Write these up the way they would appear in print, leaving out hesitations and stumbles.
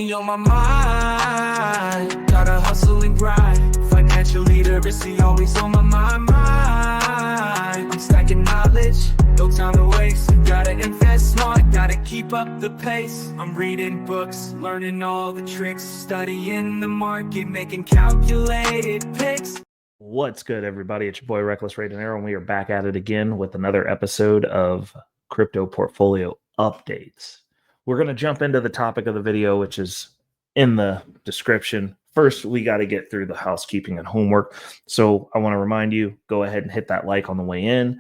On my mind, gotta hustle and grind. Financial literacy always on my mind. I'm stacking knowledge, no time to waste. Gotta invest smart, gotta keep up the pace. I'm reading books, learning all the tricks, studying the market, making calculated picks. What's good, everybody? It's your boy Reckless Ray Dinero, and we are back at it again with another episode of Crypto Portfolio Updates. We're going to jump into the topic of the video, which is in the description. First, we got to get through the housekeeping and homework. So I want to remind you, go ahead and hit that like on the way in.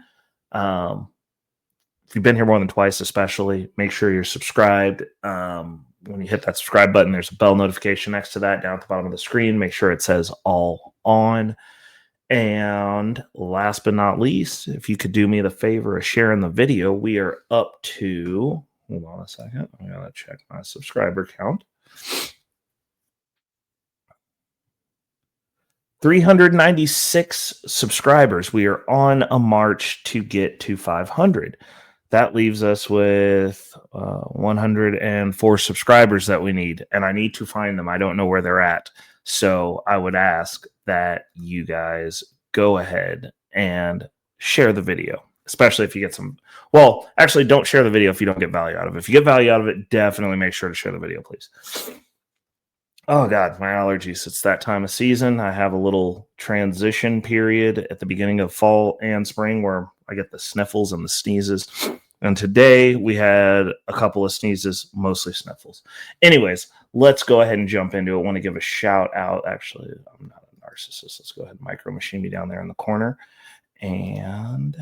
If you've been here more than twice, especially, make sure you're subscribed. When you hit that subscribe button, there's a bell notification next to that down at the bottom of the screen. Make sure it says all on. And last but not least, if you could do me the favor of sharing the video, we are up to... Hold on a second. I gotta check my subscriber count. 396 subscribers. We are on a march to get to 500. That leaves us with 104 subscribers that we need, and I need to find them. I don't know where they're at. So I would ask that you guys go ahead and share the video, especially if you get some. Well, actually, don't share the video if you don't get value out of it. If you get value out of it, definitely make sure to share the video, please. Oh, God, my allergies. It's that time of season. I have a little transition period at the beginning of fall and spring where I get the sniffles and the sneezes. And today we had a couple of sneezes, mostly sniffles. Anyways, let's go ahead and jump into it. I want to give a shout out. Actually, I'm not a narcissist. Let's go ahead and micro machine me down there in the corner. And...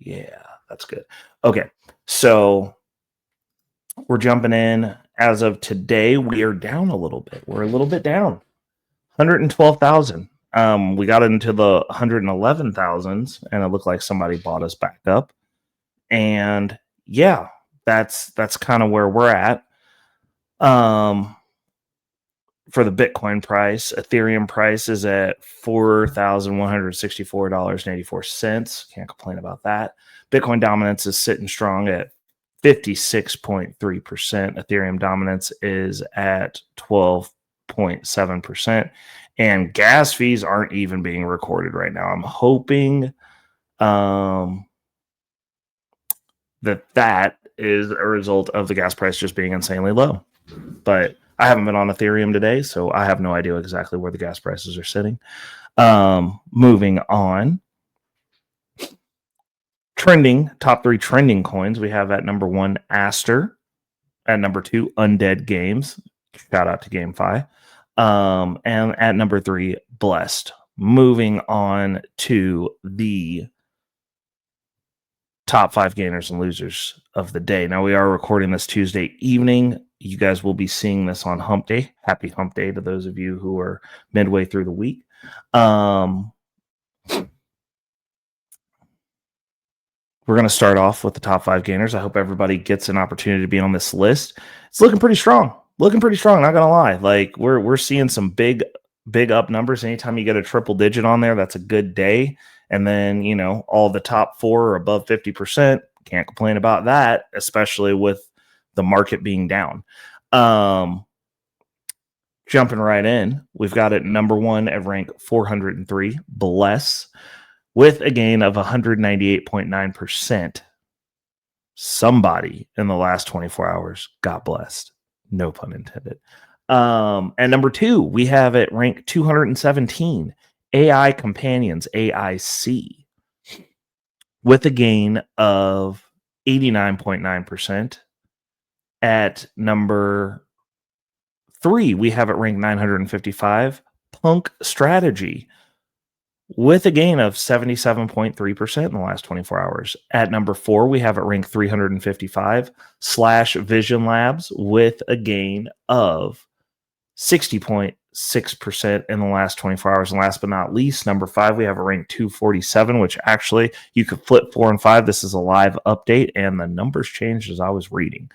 yeah, that's good. Okay, so we're jumping in. As of today, we are down a little bit. We're a little bit down. 112,000. We got into the 111,000s, and it looked like somebody bought us back up. And yeah, that's kind of where we're at. For the Bitcoin price, Ethereum price is at $4,164.84. Can't complain about that. Bitcoin dominance is sitting strong at 56.3%. Ethereum dominance is at 12.7%. And gas fees aren't even being recorded right now. I'm hoping that is a result of the gas price just being insanely low. But I haven't been on Ethereum today, so I have no idea exactly where the gas prices are sitting. Moving on. Trending, top 3 trending coins. We have at number 1, Aster. At number 2, Undead Games. Shout out to GameFi. And at number 3, Blessed. Moving on to the top 5 gainers and losers of the day. Now, we are recording this Tuesday evening. You guys will be seeing this on Hump Day. Happy Hump Day to those of you who are midway through the week. We're going to start off with the top 5 gainers. I hope everybody gets an opportunity to be on this list. It's looking pretty strong. Not going to lie. Like we're seeing some big up numbers. Anytime you get a triple digit on there, that's a good day. And then, you know, all the top 4 are above 50%. Can't complain about that, especially with the market being down. Jumping right in, we've got it number 1 at rank 403, Bless, with a gain of 198.9%. Somebody in the last 24 hours got blessed. No pun intended. And number 2, we have at rank 217, AI Companions, AIC, with a gain of 89.9%. At number 3, we have at rank 955, Punk Strategy, with a gain of 77.3% in the last 24 hours. At number 4, we have at rank 355, Slash Vision Labs, with a gain of 60.6% in the last 24 hours. And last but not least, number 5, we have a rank 247, which actually you could flip 4 and 5. This is a live update, and the numbers changed as I was reading.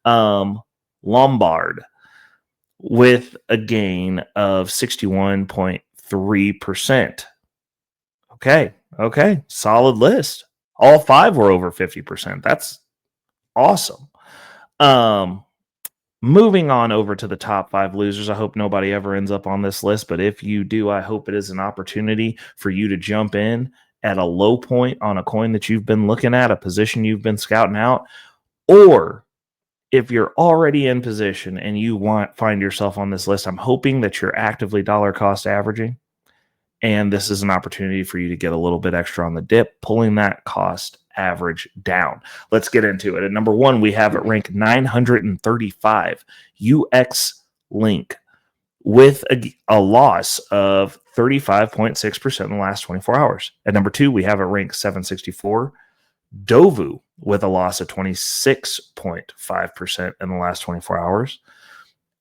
Lombard, with a gain of 61.3%. Okay. Solid list. All 5 were over 50%. That's awesome. Moving on over to the top 5 losers. I hope nobody ever ends up on this list, but if you do, I hope it is an opportunity for you to jump in at a low point on a coin that you've been looking at, a position you've been scouting out, or if you're already in position and you find yourself on this list, I'm hoping that you're actively dollar cost averaging, and this is an opportunity for you to get a little bit extra on the dip, pulling that cost average down. Let's get into it. At number 1, we have at rank 935 UX Link with a loss of 35.6% in the last 24 hours. At number 2, we have at rank 764 Dovu with a loss of 26.5% in the last 24 hours.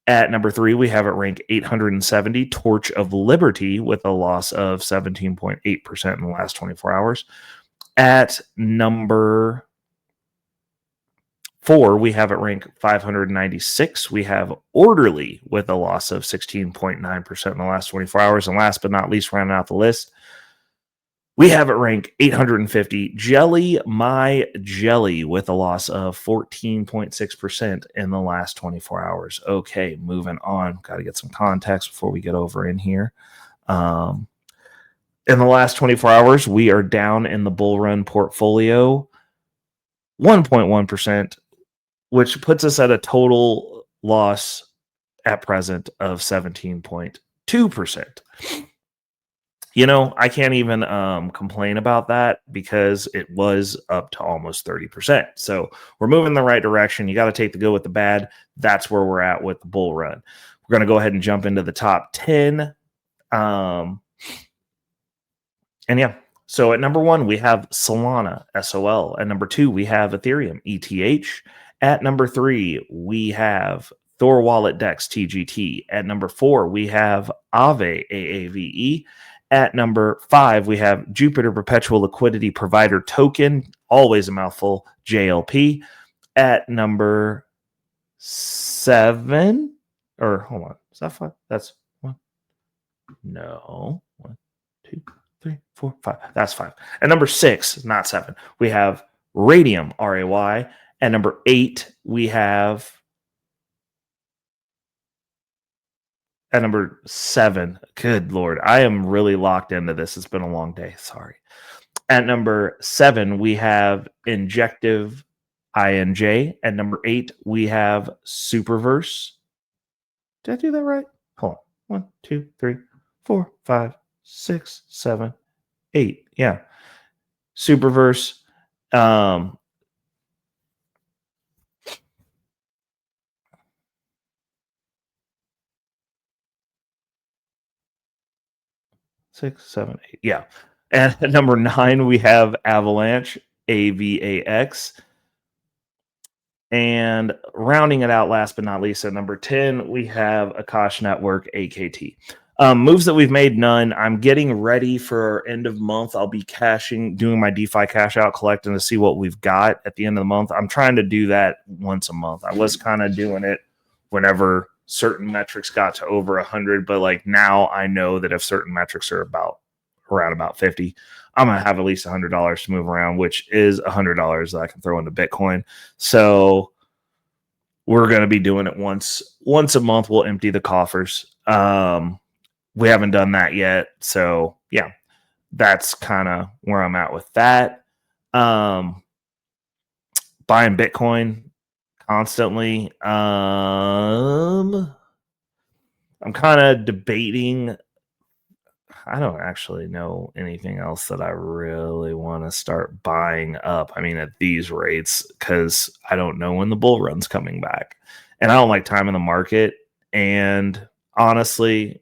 At number 3, we have at rank 870 Torch of Liberty with a loss of 17.8% in the last 24 hours. At number 4, we have at rank 596. We have Orderly with a loss of 16.9% in the last 24 hours. And last but not least, rounding out the list, we have at rank 850 Jelly My Jelly with a loss of 14.6% in the last 24 hours. Okay, moving on. Got to get some context before we get over in here. In the last 24 hours, we are down in the bull run portfolio 1.1%, which puts us at a total loss at present of 17.2%. You know, I can't even complain about that because it was up to almost 30%. So we're moving in the right direction. You got to take the good with the bad. That's where we're at with the bull run. We're going to go ahead and jump into the top 10. And yeah, so at number 1, we have Solana, SOL. At number 2, we have Ethereum, ETH. At number 3, we have Thorwallet DEX, TGT. At number 4, we have Aave, AAVE. At number 5, we have Jupiter Perpetual Liquidity Provider Token, always a mouthful, JLP. At number 7, or hold on, is that 5? That's 1. No, 1, 2, 3, 4, 5. That's 5. At number 6, not 7, we have Radium, RAY. At number 8, we have. At number 7, good Lord, I am really locked into this. It's been a long day. Sorry. At number 7, we have Injective INJ. At number 8, we have Superverse. Did I do that right? Hold on. 1, 2, 3, 4, 5, 6, 7, 8. Yeah. Superverse. 6, 7, 8. Yeah. And at number 9, we have Avalanche, AVAX. And rounding it out, last but not least, at number 10, we have Akash Network, AKT. Moves that we've made, none. I'm getting ready for end of month. I'll be doing my DeFi cash out, collecting to see what we've got at the end of the month. I'm trying to do that once a month. I was kind of doing it whenever certain metrics got to over 100, but like now I know that if certain metrics are around about 50, I'm going to have at least $100 to move around, which is $100 that I can throw into Bitcoin. So we're going to be doing it once a month. We'll empty the coffers. We haven't done that yet. So yeah, that's kind of where I'm at with that. Buying Bitcoin constantly. I'm kind of debating. I don't actually know anything else that I really want to start buying up. I mean, at these rates, because I don't know when the bull run's coming back. And I don't like time in the market. And honestly,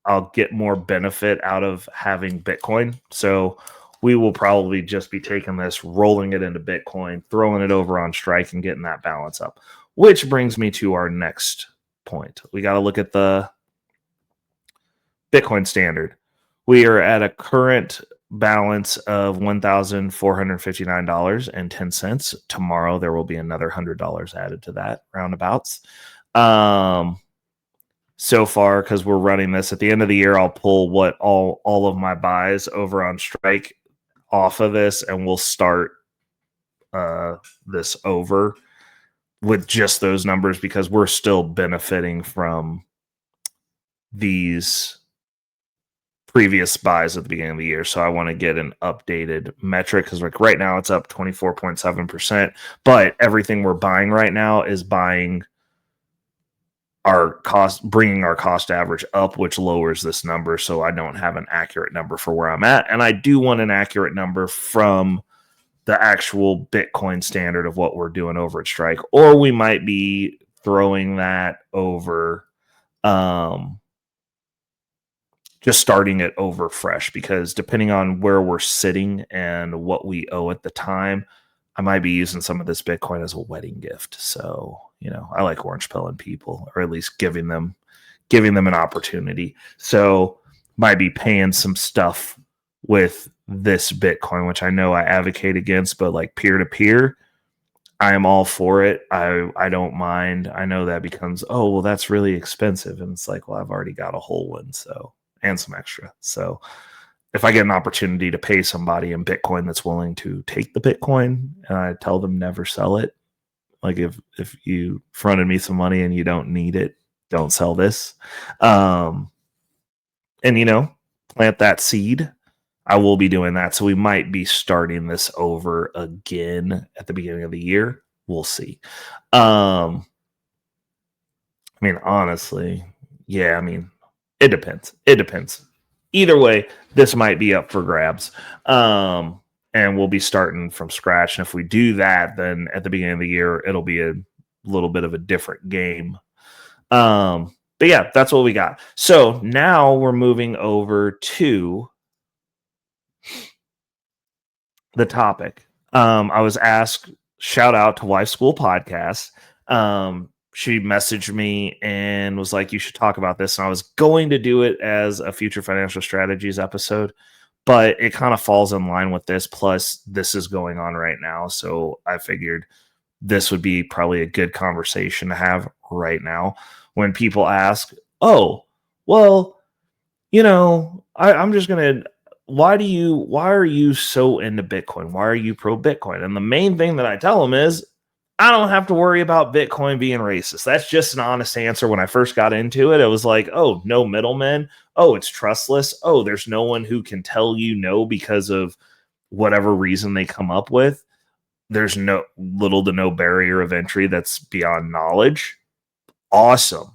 I'll get more benefit out of having Bitcoin. So we will probably just be taking this, rolling it into Bitcoin, throwing it over on Strike, and getting that balance up. Which brings me to our next point. We got to look at the Bitcoin standard. We are at a current balance of $1,459.10. Tomorrow there will be another $100 added to that, roundabouts. So far, because we're running this at the end of the year, I'll pull what all of my buys over on Strike off of this, and we'll start this over with just those numbers because we're still benefiting from these previous buys at the beginning of the year. So I want to get an updated metric because like right now it's up 24.7%, but everything we're buying right now is buying our cost, bringing our cost average up, which lowers this number. So I don't have an accurate number for where I'm at. And I do want an accurate number from the actual Bitcoin standard of what we're doing over at Strike, or we might be throwing that over, just starting it over fresh, because depending on where we're sitting and what we owe at the time, I might be using some of this Bitcoin as a wedding gift. So, you know, I like orange pilling people, or at least giving them an opportunity. So might be paying some stuff with this Bitcoin, which I know I advocate against, but like peer-to-peer, I am all for it. I don't mind. I know that becomes, oh, well, that's really expensive. And it's like, well, I've already got a whole one. So, and some extra. So if I get an opportunity to pay somebody in Bitcoin that's willing to take the Bitcoin, and I tell them never sell it, like if you fronted me some money and you don't need it, don't sell this. And, you know, plant that seed. I will be doing that. So we might be starting this over again at the beginning of the year. We'll see. I mean, honestly, yeah, I mean, it depends. It depends. Either way, this might be up for grabs. And we'll be starting from scratch. And if we do that, then at the beginning of the year, it'll be a little bit of a different game. But yeah, that's what we got. So now we're moving over to the topic. I was asked, shout out to Wife School Podcast. She messaged me and was like, you should talk about this. And I was going to do it as a future financial strategies episode, but it kind of falls in line with this. Plus, this is going on right now. So I figured this would be probably a good conversation to have right now when people ask, oh, well, you know, I'm just going to, why are you so into Bitcoin? Why are you pro Bitcoin? And the main thing that I tell them is, I don't have to worry about Bitcoin being racist. That's just an honest answer. When I first got into it, it was like, oh, no middlemen. Oh, it's trustless. Oh, there's no one who can tell you no because of whatever reason they come up with. There's no little to no barrier of entry that's beyond knowledge. Awesome.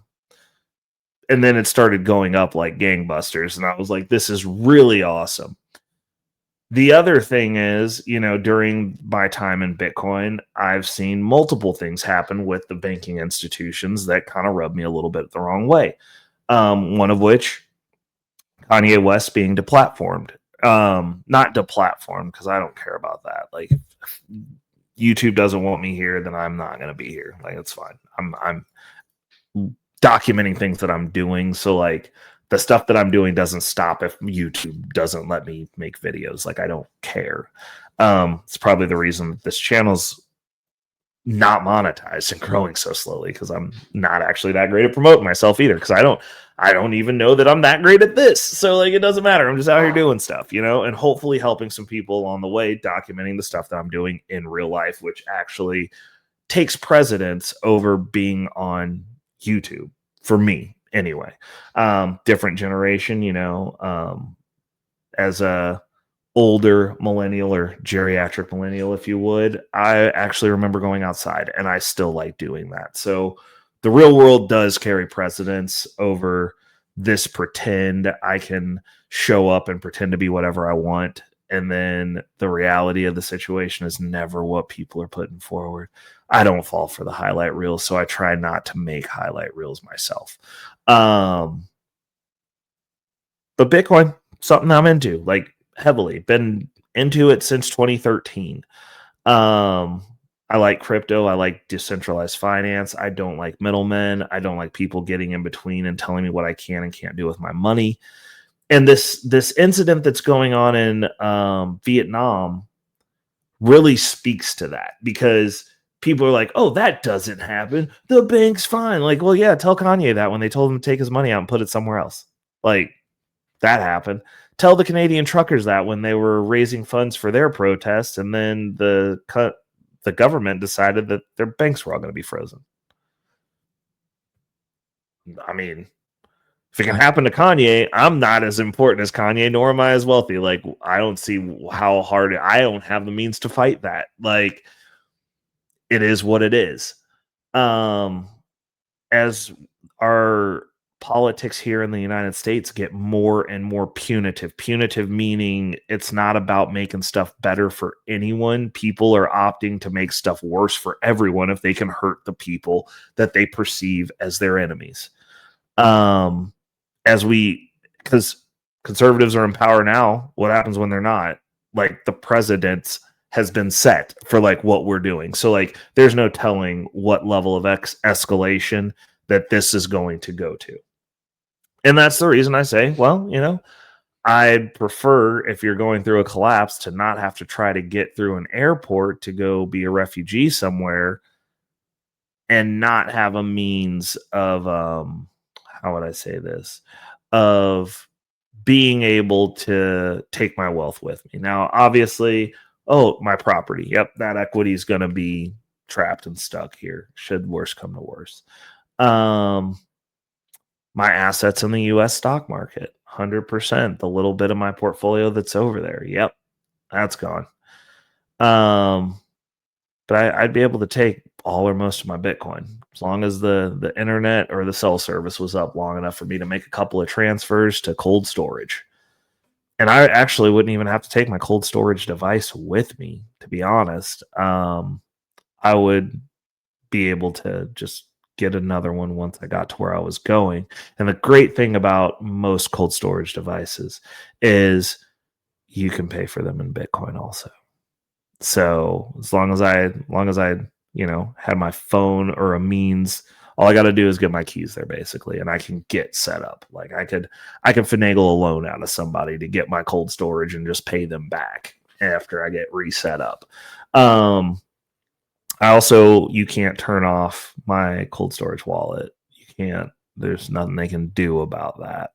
And then it started going up like gangbusters. And I was like, this is really awesome. The other thing is, you know, during my time in Bitcoin, I've seen multiple things happen with the banking institutions that kind of rubbed me a little bit the wrong way. One of which, Kanye West being deplatformed. Not deplatformed, because I don't care about that. Like, if YouTube doesn't want me here, then I'm not going to be here. Like, it's fine. I'm documenting things that I'm doing. So, like, the stuff that I'm doing doesn't stop if YouTube doesn't let me make videos. Like, I don't care. It's probably the reason that this channel's not monetized and growing so slowly, because I'm not actually that great at promoting myself either, because I don't even know that I'm that great at this. So, like, it doesn't matter. I'm just out here doing stuff, you know, and hopefully helping some people along the way, documenting the stuff that I'm doing in real life, which actually takes precedence over being on YouTube for me. Anyway, different generation, you know, as a older millennial or geriatric millennial, if you would, I actually remember going outside, and I still like doing that. So the real world does carry precedence over this pretend. I can show up and pretend to be whatever I want, and then the reality of the situation is never what people are putting forward. I don't fall for the highlight reels, so I try not to make highlight reels myself. But Bitcoin, something I'm into, like, heavily. Been into it since 2013. I like crypto. I like decentralized finance. I don't like middlemen. I don't like people getting in between and telling me what I can and can't do with my money. And this incident that's going on in Vietnam really speaks to that, because people are like, oh, that doesn't happen. The bank's fine. Like, well, yeah, tell Kanye that when they told him to take his money out and put it somewhere else. Like, that happened. Tell the Canadian truckers that when they were raising funds for their protest, and then the the government decided that their banks were all going to be frozen. I mean, if it can happen to Kanye, I'm not as important as Kanye, nor am I as wealthy. Like, I don't see how hard I don't have the means to fight that. Like, it is what it is. As our politics here in the United States get more and more punitive meaning it's not about making stuff better for anyone. People are opting to make stuff worse for everyone if they can hurt the people that they perceive as their enemies. Because conservatives are in power now, what happens when they're not? Like, the president has been set for like what we're doing. So like, there's no telling what level of escalation that this is going to go to. And that's the reason I say, well, I'd prefer, if you're going through a collapse, to not have to try to get through an airport to go be a refugee somewhere and not have a means of, how would I say this, of being able to take my wealth with me. Now, obviously, my property. Yep, that equity is going to be trapped and stuck here, should worse come to worse. My assets in the U.S. stock market, 100%. The little bit of my portfolio that's over there, yep, that's gone. But I'd be able to take all or most of my Bitcoin as long as the internet or the cell service was up long enough for me to make a couple of transfers to cold storage. And I actually wouldn't even have to take my cold storage device with me, to be honest. I would be able to just get another one once I got to where I was going. And the great thing about most cold storage devices is you can pay for them in Bitcoin also. So as long as I had my phone or a means, all I got to do is get my keys there basically, and I can get set up. Like I could finagle a loan out of somebody to get my cold storage and just pay them back after I get reset up. You can't turn off my cold storage wallet. You can't. There's nothing they can do about that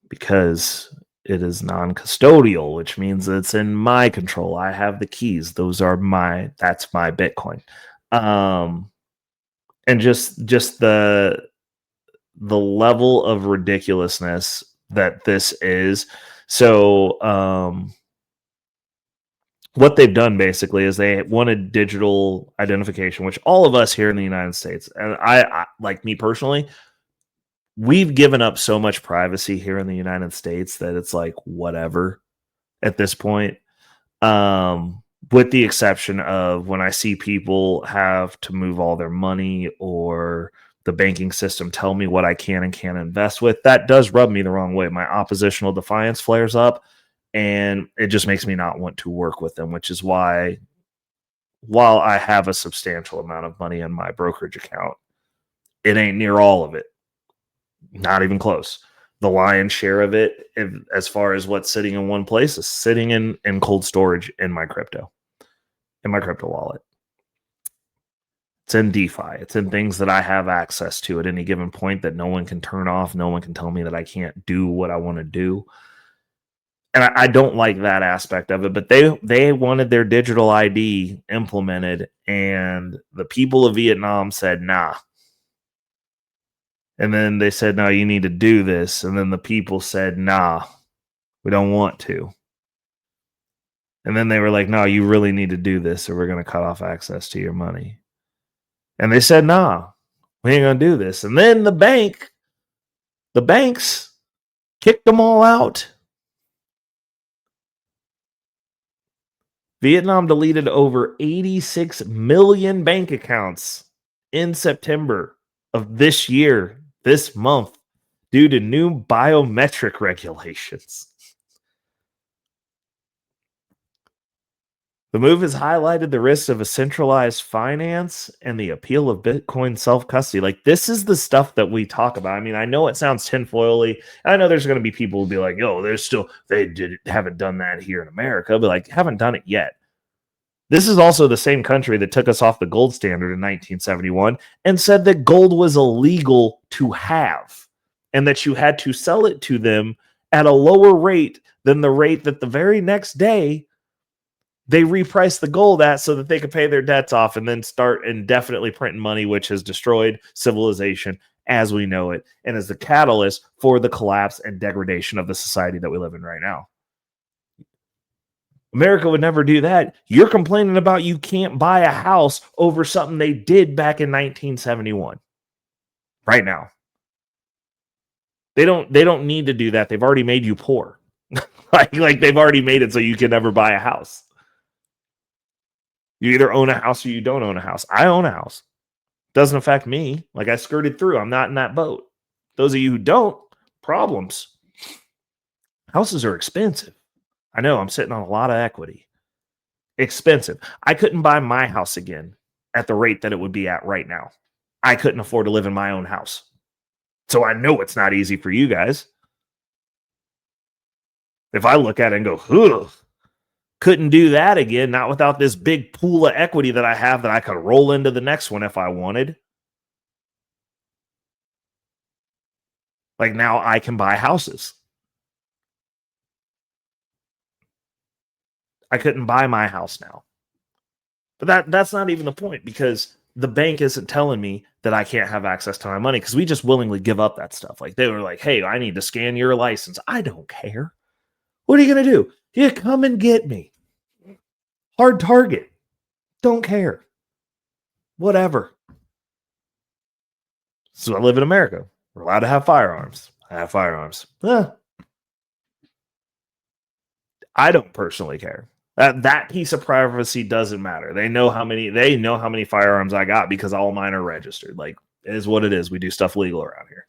because it is non-custodial, which means it's in my control. I have the keys. That's my Bitcoin. And just the level of ridiculousness that this is. So, what they've done basically is they wanted digital identification, which all of us here in the United States, and I like me personally, we've given up so much privacy here in the United States that it's like whatever at this point. With the exception of when I see people have to move all their money or the banking system tell me what I can and can't invest with, that does rub me the wrong way. My oppositional defiance flares up. And it just makes me not want to work with them, which is why, while I have a substantial amount of money in my brokerage account, it ain't near all of it. Not even close. The lion's share of it, as far as what's sitting in one place, is sitting in cold storage in my crypto wallet. It's in DeFi. It's in things that I have access to at any given point that no one can turn off. No one can tell me that I can't do what I want to do. And I don't like that aspect of it, but they wanted their digital ID implemented, and the people of Vietnam said, nah. And then they said, no, you need to do this. And then the people said, nah, we don't want to. And then they were like, no, you really need to do this or we're going to cut off access to your money. And they said, nah, we ain't going to do this. And then the banks kicked them all out. Vietnam deleted over 86 million bank accounts in September of this year, this month, due to new biometric regulations. The move has highlighted the risks of a centralized finance and the appeal of Bitcoin self-custody. Like, this is the stuff that we talk about. I mean, I know it sounds tinfoily. I know there's going to be people who be like, yo, haven't done that here in America, but like, haven't done it yet. This is also the same country that took us off the gold standard in 1971 and said that gold was illegal to have and that you had to sell it to them at a lower rate than the rate that the very next day They repriced the gold at so that they could pay their debts off and then start indefinitely printing money, which has destroyed civilization as we know it and is the catalyst for the collapse and degradation of the society that we live in right now. America would never do that. You're complaining about you can't buy a house over something they did back in 1971. Right now. They don't need to do that. They've already made you poor. like they've already made it so you can never buy a house. You either own a house or you don't own a house. I own a house. Doesn't affect me. Like I skirted through. I'm not in that boat. Those of you who don't, problems. Houses are expensive. I know I'm sitting on a lot of equity. Expensive. I couldn't buy my house again at the rate that it would be at right now. I couldn't afford to live in my own house. So I know it's not easy for you guys. If I look at it and go, ugh, couldn't do that again, not without this big pool of equity that I have that I could roll into the next one if I wanted. Like now I can buy houses. I couldn't buy my house now. But that's not even the point because the bank isn't telling me that I can't have access to my money because we just willingly give up that stuff. Like they were like, hey, I need to scan your license. I don't care. What are you going to do? You come and get me. Hard target. Don't care. Whatever. So I live in America. We're allowed to have firearms. I have firearms. I don't personally care. That piece of privacy doesn't matter. They know how many firearms I got because all mine are registered. Like, it is what it is. We do stuff legal around here.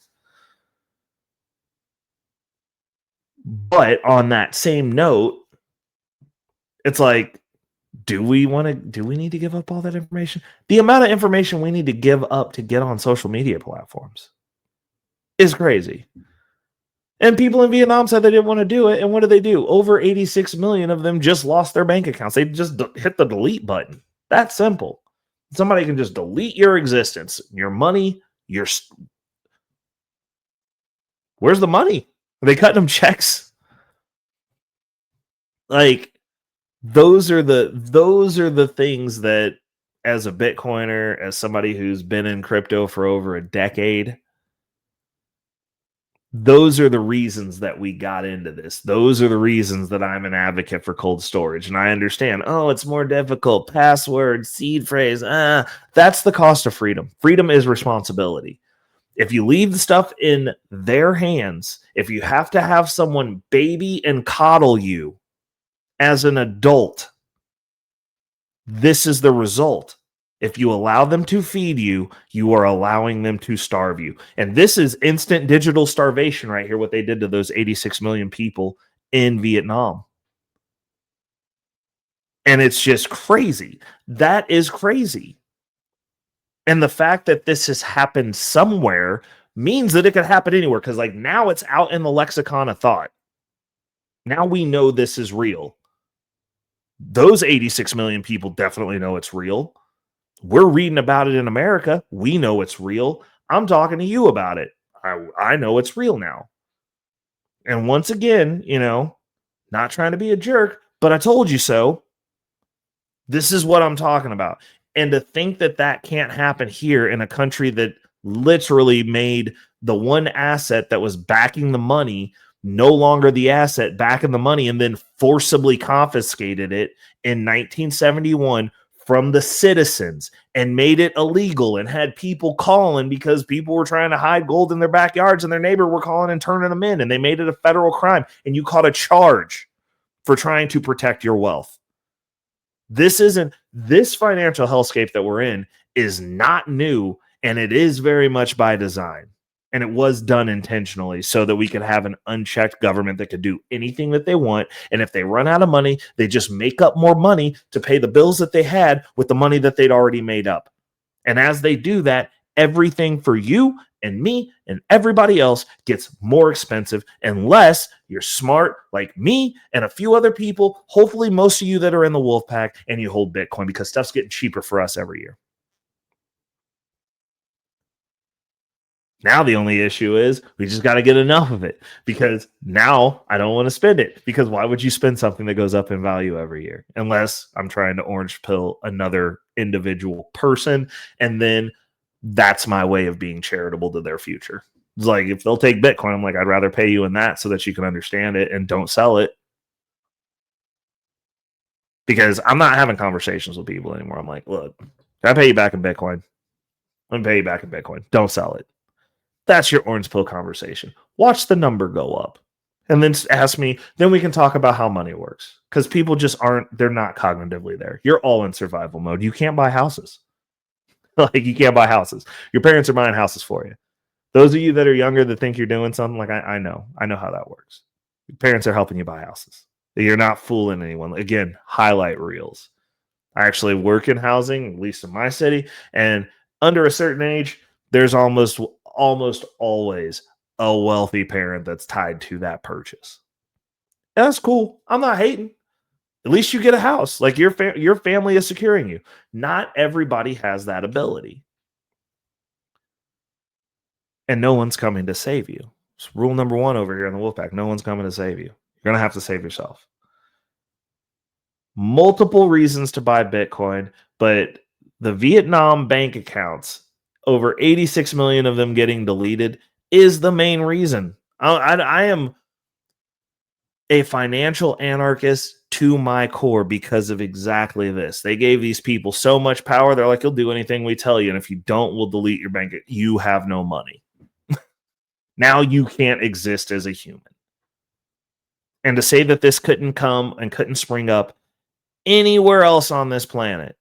But on that same note, it's like, do we need to give up all that information? The amount of information we need to give up to get on social media platforms is crazy. And people in Vietnam said they didn't want to do it. And what did they do? Over 86 million of them just lost their bank accounts. They just hit the delete button. That's simple. Somebody can just delete your existence, your money, where's the money? Are they cutting them checks? Like, those are the things that, as a Bitcoiner, as somebody who's been in crypto for over a decade, those are the reasons that we got into this. Those are the reasons that I'm an advocate for cold storage. And I understand, it's more difficult. Password, seed phrase. That's the cost of freedom. Freedom is responsibility. If you leave the stuff in their hands, if you have to have someone baby and coddle you as an adult, this is the result. If you allow them to feed you, you are allowing them to starve you. And this is instant digital starvation right here, what they did to those 86 million people in Vietnam. And it's just crazy. That is crazy. And the fact that this has happened somewhere means that it could happen anywhere. Because like now it's out in the lexicon of thought. Now we know this is real. Those 86 million people definitely know it's real. We're reading about it in America. We know it's real. I'm talking to you about it. I know it's real now. And once again, not trying to be a jerk, but I told you so. This is what I'm talking about. And to think that can't happen here in a country that literally made the one asset that was backing the money no longer the asset backing the money and then forcibly confiscated it in 1971 from the citizens and made it illegal and had people calling because people were trying to hide gold in their backyards and their neighbor were calling and turning them in, and they made it a federal crime and you caught a charge for trying to protect your wealth. This financial hellscape that we're in is not new, and it is very much by design. And it was done intentionally so that we could have an unchecked government that could do anything that they want. And if they run out of money, they just make up more money to pay the bills that they had with the money that they'd already made up. And as they do that, everything for you and me and everybody else gets more expensive unless you're smart like me and a few other people, hopefully most of you that are in the wolf pack, and you hold Bitcoin because stuff's getting cheaper for us every year. Now the only issue is we just got to get enough of it, because now I don't want to spend it, because why would you spend something that goes up in value every year unless I'm trying to orange pill another individual person, and then that's my way of being charitable to their future. It's like if they'll take Bitcoin, I'm like, I'd rather pay you in that so that you can understand it and don't sell it, because I'm not having conversations with people anymore. I'm like, look, can I pay you back in Bitcoin? I'm pay you back in Bitcoin. Don't sell it. That's your orange pill conversation. Watch the number go up and then ask me. Then we can talk about how money works, because people just they're not cognitively there. You're all in survival mode. You can't buy houses. Like, you can't buy houses. Your parents are buying houses for you. Those of you that are younger that think you're doing something, like I know how that works. Your parents are helping you buy houses. You're not fooling anyone. Again, highlight reels. I actually work in housing, at least in my city, and under a certain age, there's almost always a wealthy parent that's tied to that purchase. And that's cool. I'm not hating. At least you get a house. Like, your family is securing you. Not everybody has that ability. And no one's coming to save you. It's rule number 1 over here in the Wolfpack. No one's coming to save you. You're going to have to save yourself. Multiple reasons to buy Bitcoin, but the Vietnam bank accounts, over 86 million of them getting deleted, is the main reason. I am a financial anarchist to my core because of exactly this. They gave these people so much power. They're like, you'll do anything we tell you, and if you don't, we'll delete your bank. You have no money. Now you can't exist as a human. And to say that this couldn't come and couldn't spring up anywhere else on this planet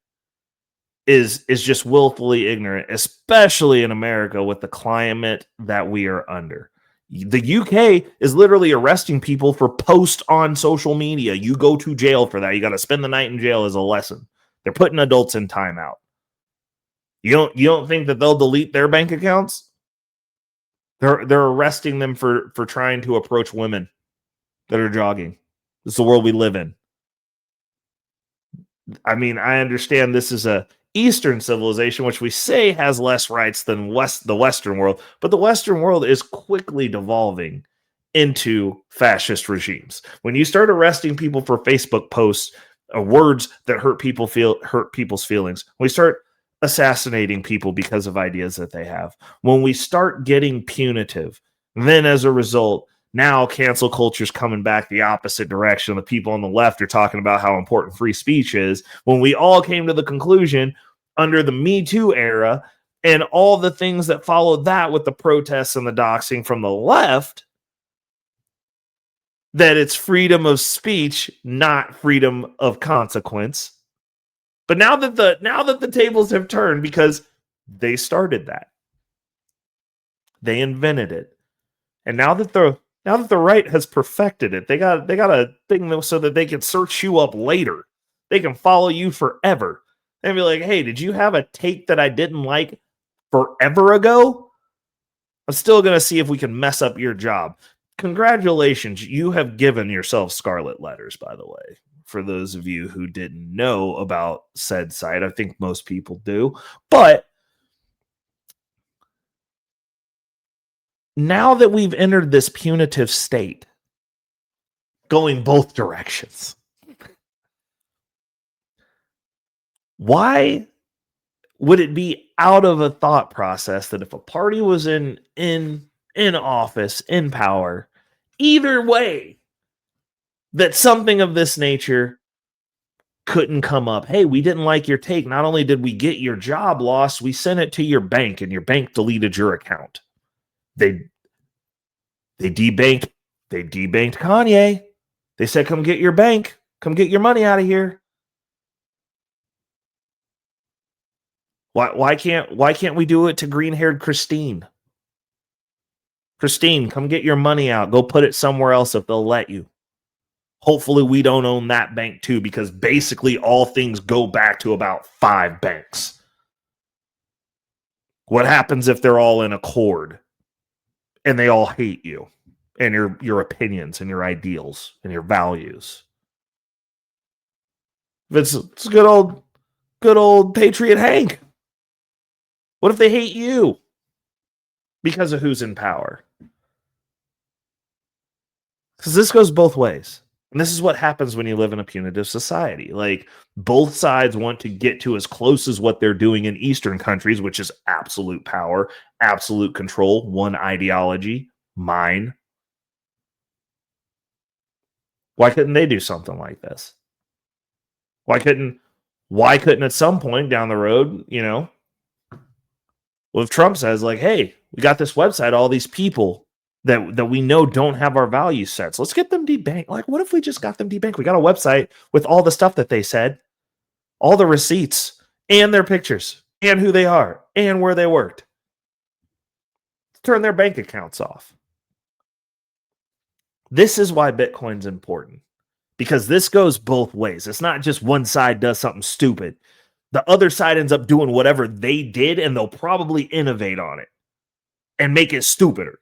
is just willfully ignorant, especially in America with the climate that we are under. The UK is literally arresting people for posts on social media. You go to jail for that. You got to spend the night in jail as a lesson. They're putting adults in timeout. You don't think that they'll delete their bank accounts? They're arresting them for trying to approach women that are jogging. This is the world we live in. I mean, I understand this is a Eastern civilization, which we say has less rights than the Western world, but the Western world is quickly devolving into fascist regimes. When you start arresting people for Facebook posts or words that hurt people's feelings, when we start assassinating people because of ideas that they have, when we start getting punitive, then as a result, now cancel culture is coming back the opposite direction. The people on the left are talking about how important free speech is, when we all came to the conclusion under the Me Too era and all the things that followed that with the protests and the doxing from the left, that it's freedom of speech, not freedom of consequence. But now that the tables have turned, because they started that, they invented it, and now that the right has perfected it, they got a thing so that they can search you up later. They can follow you forever and be like, "Hey, did you have a take that I didn't like forever ago? I'm still going to see if we can mess up your job." Congratulations, you have given yourself scarlet letters, by the way. For those of you who didn't know about said site, I think most people do. But now that we've entered this punitive state, going both directions, why would it be out of a thought process that if a party was in office, in power, either way, that something of this nature couldn't come up? Hey, we didn't like your take. Not only did we get your job lost, we sent it to your bank and your bank deleted your account. They debanked Kanye. They said, come get your bank. Come get your money out of here. Why can't we do it to green-haired Christine? Christine, come get your money out. Go put it somewhere else if they'll let you. Hopefully we don't own that bank too, because basically all things go back to about 5 banks. What happens if they're all in accord and they all hate you and your opinions and your ideals and your values? If it's good old Patriot Hank. What if they hate you? because of who's in power. Because this goes both ways. And this is what happens when you live in a punitive society. Like, both sides want to get to as close as what they're doing in Eastern countries, which is absolute power, absolute control, one ideology, mine. Why couldn't they do something like this? Why couldn't at some point down the road, well, if Trump says, like, hey, we got this website, all these people that we know don't have our value sets, let's get them debanked. Like, what if we just got them debanked? We got a website with all the stuff that they said, all the receipts and their pictures and who they are and where they worked. Turn their bank accounts off. This is why Bitcoin's important, because this goes both ways. It's not just one side does something stupid. The other side ends up doing whatever they did, and they'll probably innovate on it and make it stupider.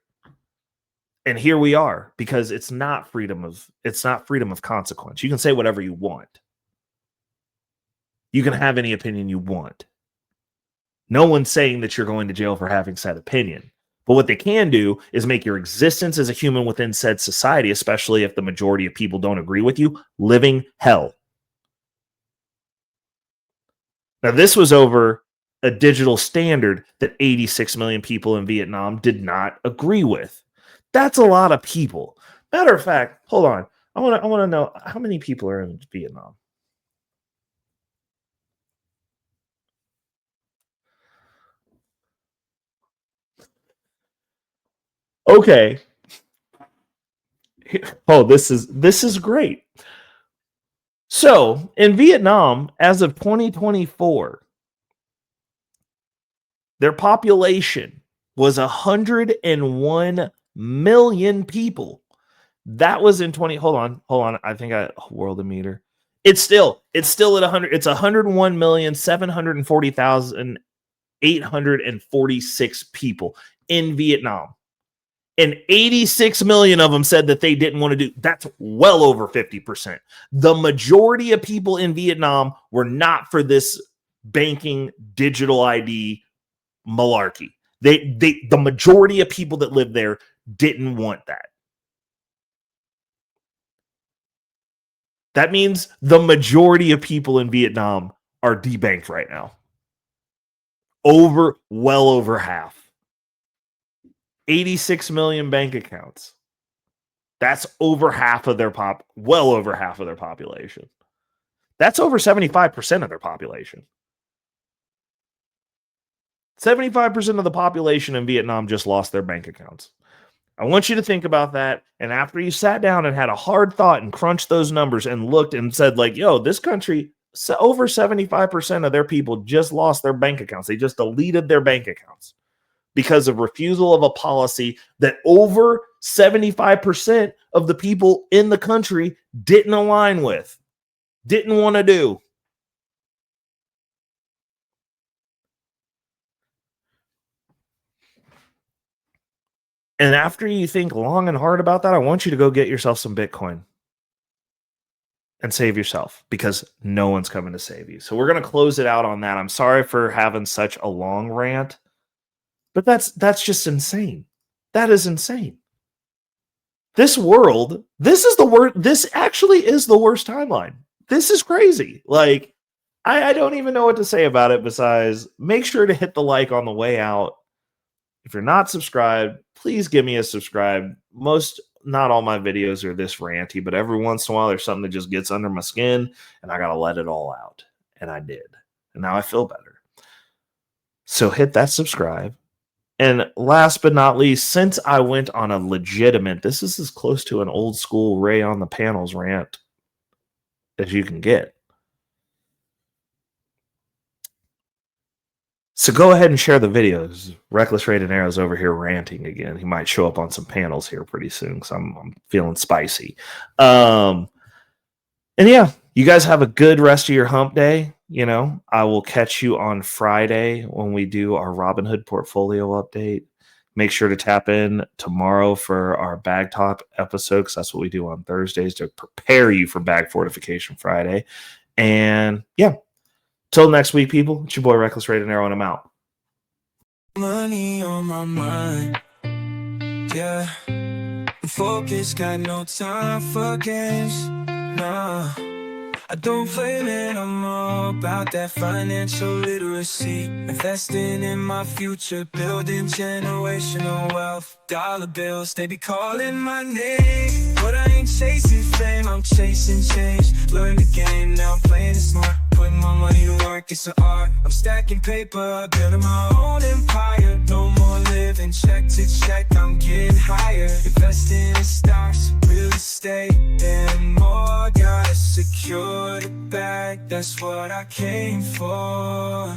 And here we are, because it's not freedom of consequence. You can say whatever you want. You can have any opinion you want. No one's saying that you're going to jail for having said opinion. But what they can do is make your existence as a human within said society, especially if the majority of people don't agree with you, living hell. Now, this was over a digital standard that 86 million people in Vietnam did not agree with. That's a lot of people. Matter of fact, hold on. I want to know how many people are in Vietnam. Okay. Oh, this is great. So, in Vietnam, as of 2024, their population was 101 million people. That was in 20. Hold on. I think world meter. It's still at 100. It's 101,740,846 people in Vietnam. And 86 million of them said that they didn't want to do. That's well over 50%. The majority of people in Vietnam were not for this banking digital ID malarkey. The majority of people that live there didn't want that. That means the majority of people in Vietnam are debanked right now. Well over half. 86 million bank accounts. That's over half of their well over half of their population. That's over 75% of their population. 75% of the population in Vietnam just lost their bank accounts. I want you to think about that. And after you sat down and had a hard thought and crunched those numbers and looked and said, like, yo, this country, over 75% of their people just lost their bank accounts. They just deleted their bank accounts because of refusal of a policy that over 75% of the people in the country didn't align with, didn't want to do. And after you think long and hard about that, I want you to go get yourself some Bitcoin and save yourself, because no one's coming to save you. So we're going to close it out on that. I'm sorry for having such a long rant, but that's just insane. That is insane. This world, this actually is the worst timeline. This is crazy. Like, I don't even know what to say about it besides make sure to hit the like on the way out. If you're not subscribed, please give me a subscribe. Not all my videos are this ranty, but every once in a while there's something that just gets under my skin and I got to let it all out. And I did. And now I feel better. So hit that subscribe. And last but not least, since I went on a legitimate, this is as close to an old school Ray on the panels rant as you can get. So go ahead and share the videos. Reckless Rated Arrow's over here ranting again. He might show up on some panels here pretty soon because I'm feeling spicy. And yeah, you guys have a good rest of your hump day. I will catch you on Friday when we do our Robinhood portfolio update. Make sure to tap in tomorrow for our Bag Talk episode, because that's what we do on Thursdays to prepare you for Bag Fortification Friday. And yeah. Till next week, people, it's your boy Reckless Rated Arrow, and I'm out. Money on my mind, yeah. Focus, got no time for games, nah. I don't play, man, I'm all about that financial literacy. Investing in my future, building generational wealth. Dollar bills, they be calling my name, but I ain't chasing fame, I'm chasing change. Learn the game, now I'm playing it smart. Putting my money to work, it's an art. I'm stacking paper, building my own empire. No more living check to check, I'm getting higher. Investing in stocks, real estate, and more. Gotta secure the bag, that's what I came for.